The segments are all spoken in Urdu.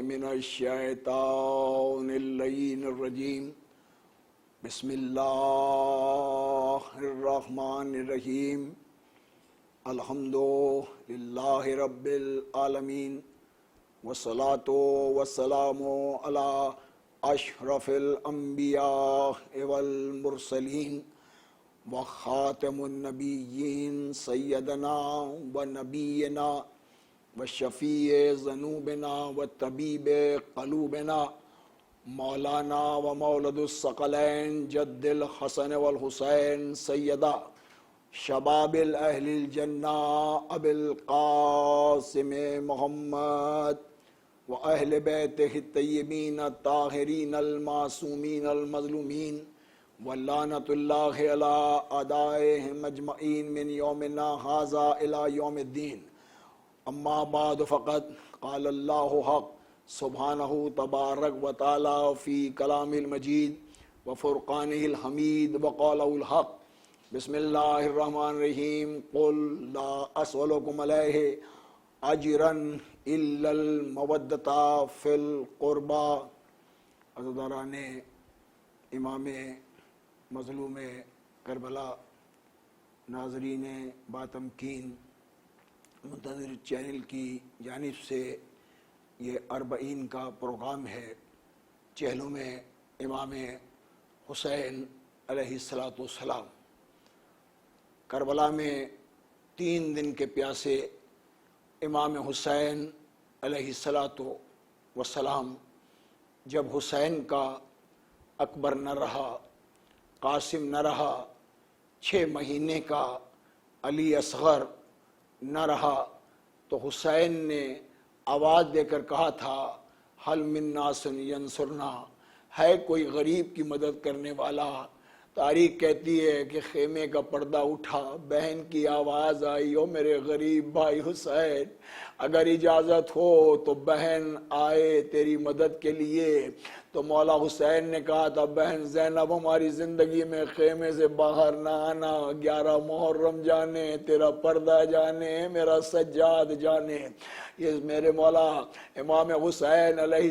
من الشیطان اللعین الرجیم بسم اللہ الرحمن الرحیم الحمد للہ رب العالمین والصلاة والسلام علی اشرف الانبیاء والمرسلین وخاتم النبیین سیدنا و نبینا وشفیع ذنوبنا وطبیب قلوبنا مولانا و مولد الثقلین جد الحسن والحسین سیدہ شباب الاہل الجنہ ابی القاسم محمد و اہل بیتہ الطیبین الطاہرین المعصومین المظلومین واللعنۃ اللہ علی اعدائہم اجمعین من یومنا ھذا الی یوم الدین اما بعد فقط قال اللہ حق سبحانہ تبارک و تعالی فی کلام المجید و فرقانہ الحمید وقولہ الحق بسم اللہ الرحمن الرحیم قل لا اسألکم علیہ اجرا الا المودۃ فی القربى۔ عزیزان امام مظلوم کربلا، ناظرین باتمکین، منتظر چینل کی جانب سے یہ 40 کا پروگرام ہے چہلم امام حسین علیہ السلام۔ کربلا میں 3 دن کے پیاسے امام حسین علیہ السلام جب حسین کا اکبر نہ رہا، قاسم نہ رہا، 6 مہینے کا علی اصغر نہ رہا، تو حسین نے آواز دے کر کہا تھا حل من ناس ینصرنا، ہے کوئی غریب کی مدد کرنے والا؟ تاریخ کہتی ہے کہ خیمے کا پردہ اٹھا، بہن کی آواز آئی، او میرے غریب بھائی حسین، اگر اجازت ہو تو بہن آئے تیری مدد کے لیے۔ تو مولا حسین نے کہا تھا بہن زینب ہماری زندگی میں خیمے سے باہر نہ آنا، 11 محرم جانے، تیرا پردہ جانے، میرا سجاد جانے۔ یہ میرے مولا امام حسین علیہ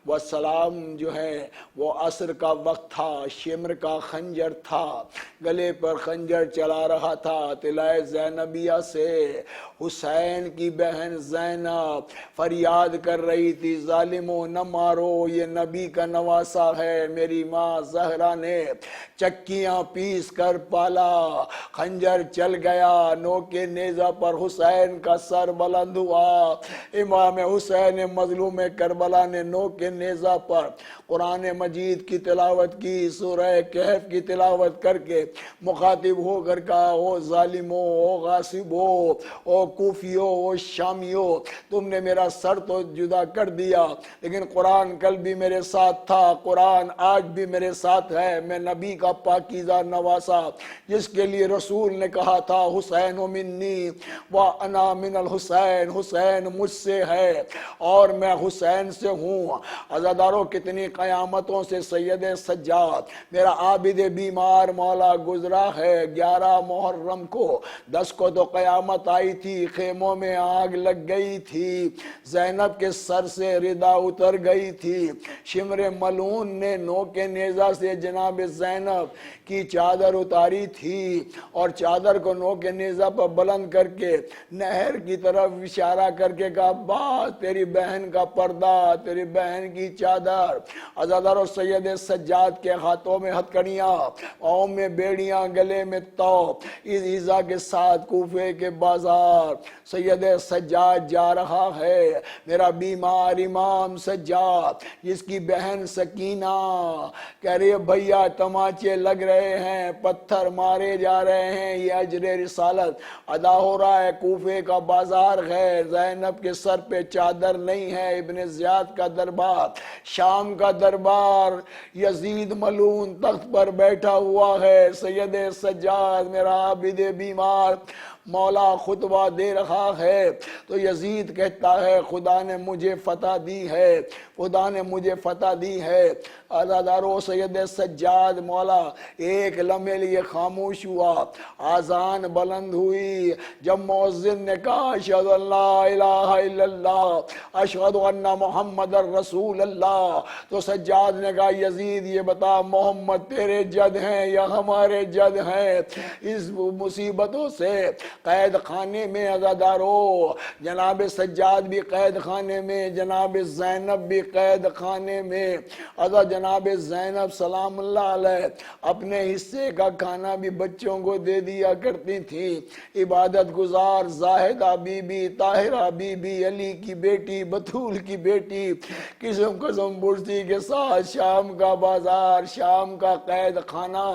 السلام جو ہے وہ عصر کا وقت تھا، شمر کا خنجر تھا، گلے پر خنجر چلا رہا تھا طلائے زینبیہ سے۔ حسین کی بہن زینب فریاد کر رہی تھی ظالموں نہ مارو، یہ نبی کا نواسا ہے۔ میری ماں زہرا نے چکیاں پیس کر پالا، خنجر چل گیا، نوکے نیزہ پر حسین کا سر بلند ہوا۔ امام حسین مظلوم کربلا نے نوکے نیزہ پر قرآن مجید کی تلاوت کی، سورہ کہف کی تلاوت کر کے مخاطب ہو کر کہا او ظالموں، او غاصبوں، او کوفیوں، او شامیوں، تم نے میرا سر تو جدا کر دیا، لیکن قرآن کل بھی میرے ساتھ تھا، قرآن آج بھی میرے ساتھ ہے۔ میں نبی کا پاکیزہ نواسا جس کے لیے رسول نے کہا تھا حسین منی وانا من الحسین، حسین مجھ سے ہے اور میں حسین سے ہوں۔ عزاداروں کتنی قیامتوں سے سید سجاد میرا عابد بیمار مولا گزرا ہے۔ 11 محرم کو 10 کو تو قیامت آئی تھی، خیموں میں آگ لگ گئی تھی، زینب کے سر سے ردا اتر گئی تھی۔ شمر ملعون نے نوکے نیزہ سے جناب زینب کی چادر اتاری تھی اور چادر کو نوکے نیزہ پر بلند کر کے نہر کی طرف اشارہ کر کے کہا بس تیری بہن کا پردہ، تیری بہن کی چادر۔ عزاداروں سید سجاد کے ہاتھوں میں ہتھکڑیاں، پاؤں میں بیڑیاں، گلے میں توپ، اس ایزا کے ساتھ کوفے کے بازار سید سجاد جا رہا ہے۔ میرا بیمار امام سجاد جس کی بہن سکینہ کہہ رہی ہے بھیا تماچے لگ رہے ہیں، پتھر مارے جا رہے ہیں، یہ اجر رسالت ادا ہو رہا ہے، کوفے کا بازار ہے، زینب کے سر پہ چادر نہیں ہے، ابن زیاد کا دربار، شام کا دربار، یزید ملعون تخت پر بیٹھا ہوا ہے، سید سجاد میرا عابد بیمار مولا خطبہ دے رہا ہے تو یزید کہتا ہے خدا نے مجھے فتح دی ہے، خدا نے مجھے فتح دی ہے۔ عزادارو سید سجاد مولا ایک لمحے لیے خاموش ہوا، آذان بلند ہوئی، جب مؤذن نے کہا اشہد ان لا الہ الا اللہ اشہد ان محمد رسول اللہ، تو سجاد نے کہا یزید یہ بتا محمد تیرے جد ہیں یا ہمارے جد ہیں؟ اس مصیبتوں سے قید خانے میں عزادارو جناب سجاد بھی قید خانے میں، جناب زینب بھی قید خانے میں۔ جناب زینب سلام اللہ علیہ اپنے حصے کا کھانا بھی بچوں کو دے دیا کرتی تھی۔ عبادت گزار زاہدہ بی بی، طاہرہ بی بی، علی کی بیٹی، بطول کی بیٹی، قسم قسم پرسی کے ساتھ شام کا بازار، شام کا قید خانہ۔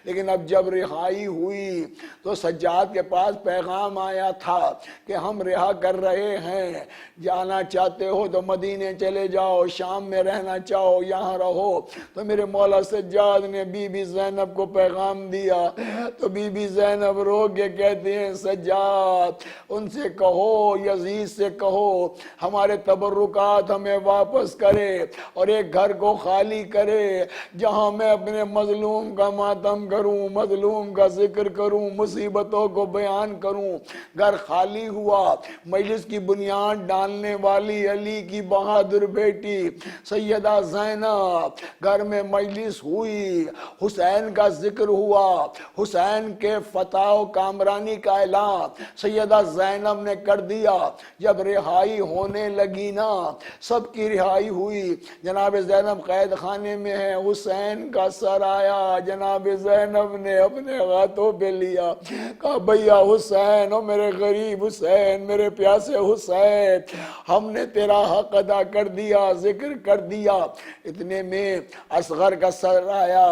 لیکن اب جب رہائی ہوئی تو سجاد کے پاس پیغام آیا تھا کہ ہم رہا کر رہے ہیں، جانا چاہتے ہو تو مدینے چلے جاؤ، شام میں رہنا چاہو یہاں رہو۔ تو میرے مولا سجاد نے بی بی زینب کو پیغام دیا تو بی بی زینب رو کے کہتے ہیں سجاد ان سے کہو، یزید سے کہو ہمارے تبرکات ہمیں واپس کرے اور ایک گھر کو خالی کرے جہاں میں اپنے مظلوم کا ماتم کروں، مظلوم کا ذکر کروں، مصیبتوں کو بیان کروں۔ گھر خالی ہوا، مجلس کی بنیاد ڈالنے والی علی کی بہادر بیٹی سیدہ زینب، گھر میں مجلس ہوئی، حسین کا ذکر ہوا، حسین کے فتح و کامرانی کا اعلان سیدہ زینب نے کر دیا۔ جب رہائی ہونے لگی نا، سب کی رہائی ہوئی، جناب زینب قید خانے میں ہے، حسین کا سر آیا، جناب زینب نے اپنے ہاتھوں پہ لیا، کہا بھیا حسین، او میرے غریب حسین، میرے پیاسے حسین، ہم نے تیرا حق ادا کر دیا، ذکر کر دیا۔ اتنے میں اصغر کا سر آیا،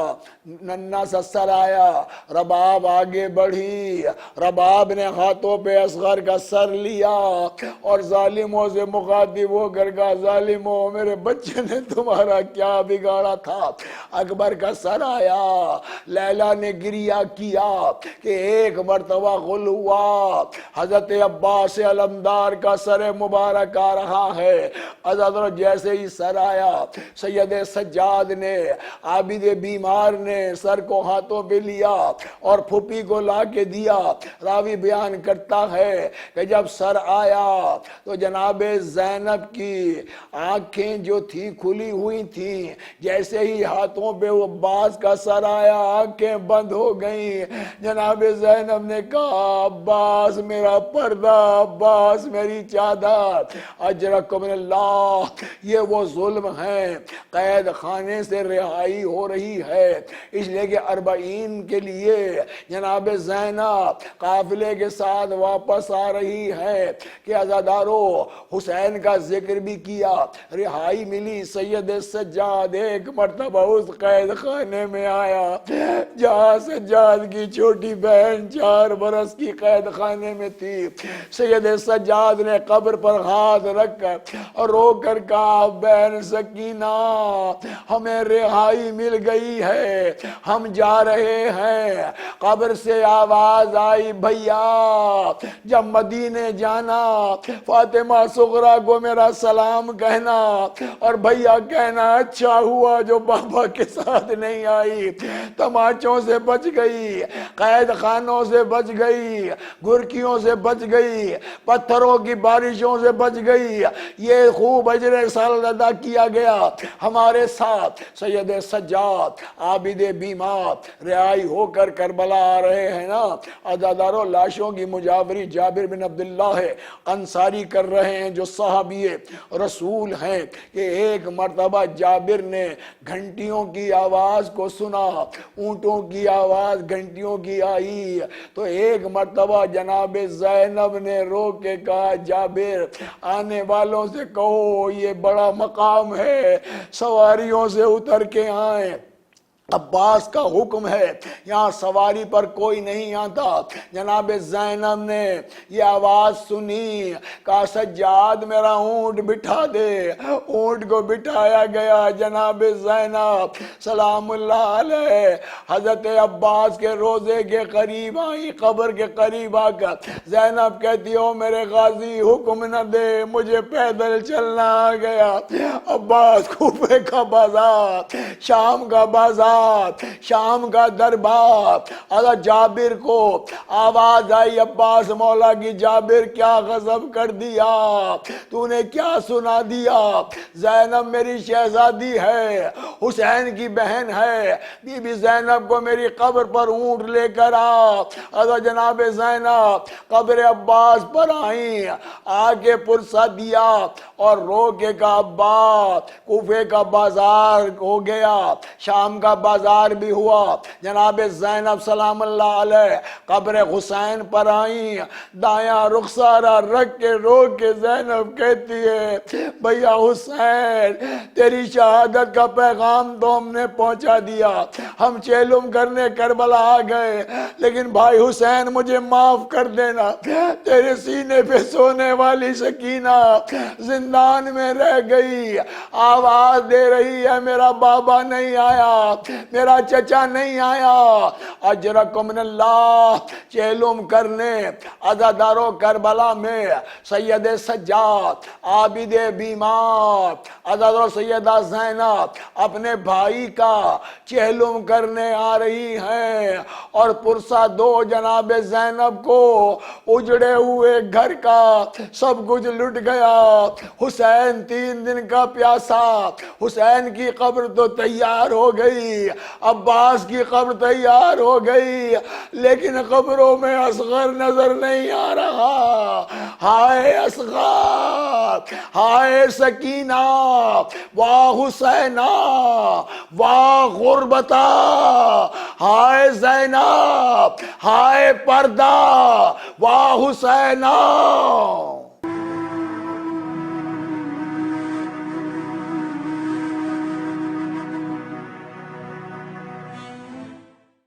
ننا سا سر آیا، رباب آگے بڑھی، رباب نے ہاتھوں پہ اصغر کا سر لیا اور ظالموں سے مخاطب ہو کر کہا ظالموں میرے بچے نے تمہارا کیا بگاڑا تھا؟ اکبر کا سر آیا، لیلا نے گریہ کیا کہ ایک مرتبہ غل ہوا، حضرت عباس علمدار کا سر مبارک آ رہا ہے۔ حضرت جیسے ہی سر آیا، سید سجاد نے، عابد بیمار نے سر کو ہاتھوں پہ لیا اور پھوپھی کو لا کے دیا۔ راوی بیان کرتا ہے کہ جب سر آیا تو جناب زینب کی آنکھیں جو تھی کھلی ہوئی تھیں، جیسے ہی ہاتھوں پہ وہ عباس کا سر آیا آنکھیں بند ہو گئیں۔ جناب زینب نے کہا عباس میرا پردہ، عباس میری چادر، اجرکم من اللہ۔ یہ وہ ظلم ہیں، قید خانے سے رہائی ہو رہی ہے، اس لیے کہ 40 کے لیے جناب زینب قافلے کے ساتھ واپس آ رہی ہے کہ عزادارو حسین کا ذکر بھی کیا، رہائی ملی۔ سید سجاد ایک مرتبہ اس قید خانے میں آیا جہاں سجاد کی چھوٹی بہن 4 برس کی قید خانے میں تھی۔ سید سجاد نے قبر پر ہاتھ رکھ کر اور رو کر کہا بہن سکینہ ہمیں رہائی مل گئی ہے، ہم جا رہے ہیں۔ قبر سے آواز آئی بھیا جب مدینے جانا فاطمہ صغرا کو میرا سلام کہنا اور بھیا کہنا اچھا ہوا جو بابا کے ساتھ نہیں آئی۔ تماچوں سے بچ گئی، قید خانوں سے بچ گئی، گرکیوں سے بچ گئی، پتھروں کی بارشوں سے بچ گئی۔ یہ خوب اجر سال ادا کیا گیا ہمارے ساتھ۔ سید سجاد عابد بیمار رہائی ہو کر کربلا آ رہے ہیں نا، عزادارو لاشوں کی مجاوری جابر بن عبداللہ انصاری کر رہے ہیں جو صحابی رسول ہیں کہ ایک مرتبہ جابر نے گھنٹیوں کی آواز کو سنا، اونٹوں کی آواز گھنٹیوں کی آئی تو ایک مرتبہ جناب زینب نے رو کے کہا جابر آنے والوں سے کہو یہ بڑا مقام ہے، سواریوں سے اتر کے آئیں۔ عباس کا حکم ہے، یہاں سواری پر کوئی نہیں آتا۔ جناب زینب نے یہ آواز سنی، کہا سجاد میرا اونٹ بٹھا دے۔ اونٹ کو بٹھایا گیا۔ جناب زینب سلام اللہ علیہ حضرت عباس کے روزے کے قریب آئی، قبر کے قریب آ کر زینب کہتی ہو میرے غازی حکم نہ دے، مجھے پیدل چلنا آ گیا۔ عباس کوفے کا بازار، شام کا بازار، شام کا دربار، حضرت جابر کو آواز آئی عباس مولا کی، جابر کیا غضب کر دیا، تو نے کیا سنا دیا؟ زینب میری شہزادی ہے، حسین کی بہن ہے، بی بی زینب کو میری قبر پر اونٹ لے کر آ۔ حضرت جناب زینب قبر عباس پر آئیں، آگے پرسہ دیا اور رو کے کہا عباس کوفے کا بازار ہو گیا، شام کا بازار بھی ہوا۔ جناب زینب سلام اللہ علیہ قبر حسین پر آئیں، دایاں رخسارہ رکھ کے رو کے زینب کہتی ہے بھیا حسین تیری شہادت کا پیغام تو ہم نے پہنچا دیا، ہم چیلم کرنے کربلا آ گئے، لیکن بھائی حسین مجھے معاف کر دینا، تیرے سینے پہ سونے والی سکینہ زندان میں رہ گئی، آواز دے رہی ہے میرا بابا نہیں آیا، میرا چچا نہیں آیا۔ اجرکم من اللہ چیلم کرنے عزادارو کربلا میں سید سجاد عابد بیمار عزادارو سیدہ زینب اپنے بھائی کا چیلم کرنے آ رہی ہیں، اور پرسہ دو جناب زینب کو اجڑے ہوئے گھر کا سب کچھ لٹ گیا، حسین 3 دن کا پیاسا، حسین کی قبر تو تیار ہو گئی، عباس کی قبر تیار ہو گئی، لیکن قبروں میں اصغر نظر نہیں آ رہا۔ ہائے اصغر، ہائے سکینہ، واہ حسینہ، واہ غربتہ، ہائے زینب، ہائے پردہ، واہ حسینہ۔